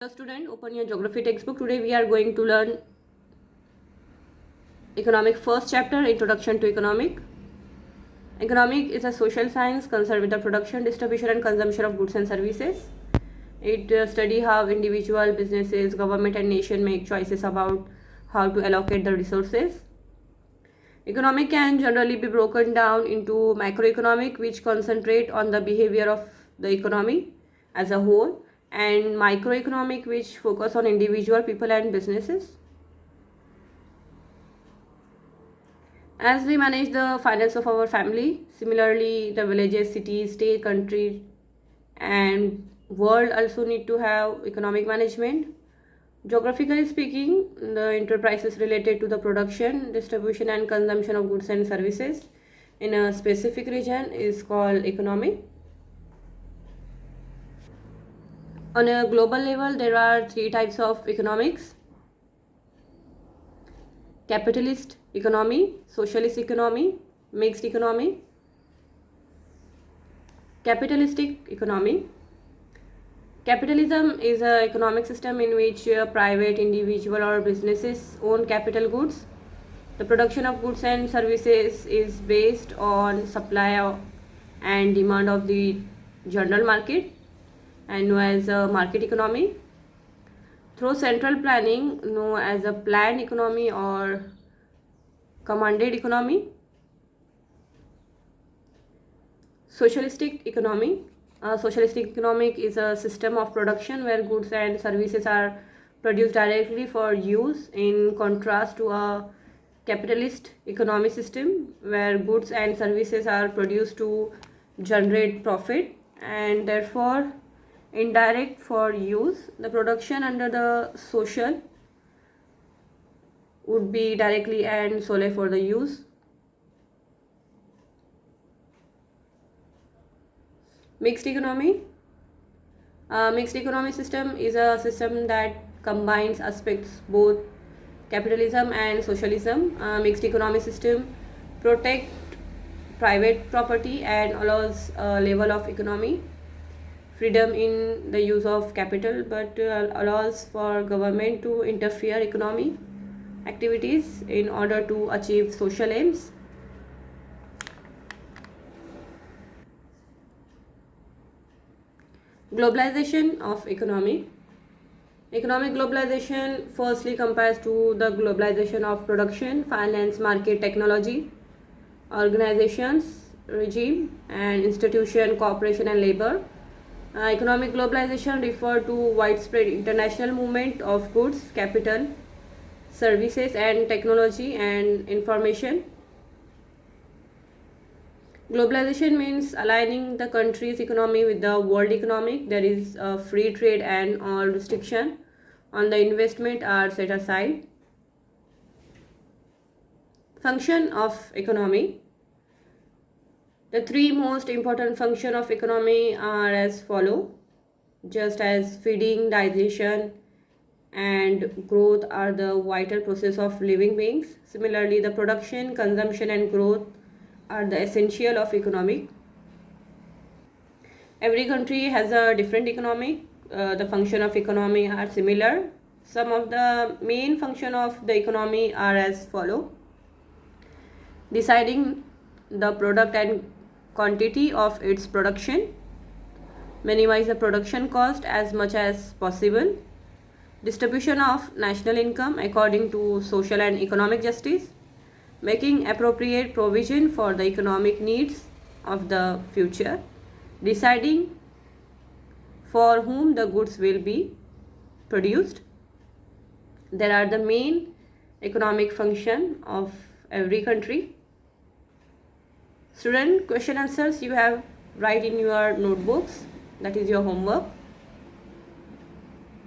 Hello student, open your geography textbook. Today we are going to learn economic first chapter, introduction to economic. Economic is a social science concerned with the production, distribution and consumption of goods and services. It study how individual, businesses, government and nation make choices about how to allocate the resources. Economic can generally be broken down into macroeconomic, which concentrate on the behavior of the economy as a whole, and microeconomic, which focus on individual people and businesses. As we manage the finance of our family, similarly the villages, cities, state, country and world also need to have economic management. Geographically speaking, the enterprises related to the production, distribution and consumption of goods and services in a specific region is called economy. On a global level, there are three types of economics: capitalist economy, socialist economy, mixed economy. Capitalistic economy. Capitalism is an economic system in which private, individual or businesses own capital goods. The production of goods and services is based on supply and demand of the general market and known as a market economy. Through central planning, known as a planned economy or commanded economy. Socialistic economy. Socialistic economic is a system of production where goods and services are produced directly for use, in contrast to a capitalist economic system where goods and services are produced to generate profit and therefore indirect for use. The production under the social would be directly and solely for the use. Mixed economy. Mixed economy system is a system that combines aspects both capitalism and socialism. Mixed economy system protect private property and allows a level of economy freedom in the use of capital, but allows for government to interfere economy activities in order to achieve social aims. Globalization of economy. Economic globalization firstly compares to the globalization of production, finance, market, technology, organizations, regime and institution, cooperation and labor. Economic globalization refer to widespread international movement of goods, capital, services and technology and information. Globalization means aligning the country's economy with the world economic. There is a free trade and all restriction on the investment are set aside. Function of economy. The three most important functions of economy are as follow. Just as feeding, digestion and growth are the vital process of living beings, similarly the production, consumption and growth are the essential of economic. Every country has a different economic. The function of economy are similar. Some of the main function of the economy are as follow. Deciding the product and quantity of its production, minimize the production cost as much as possible, distribution of national income according to social and economic justice, making appropriate provision for the economic needs of the future, deciding for whom the goods will be produced. There are the main economic function of every country. Student, question answers you have write in your notebooks. That is your homework.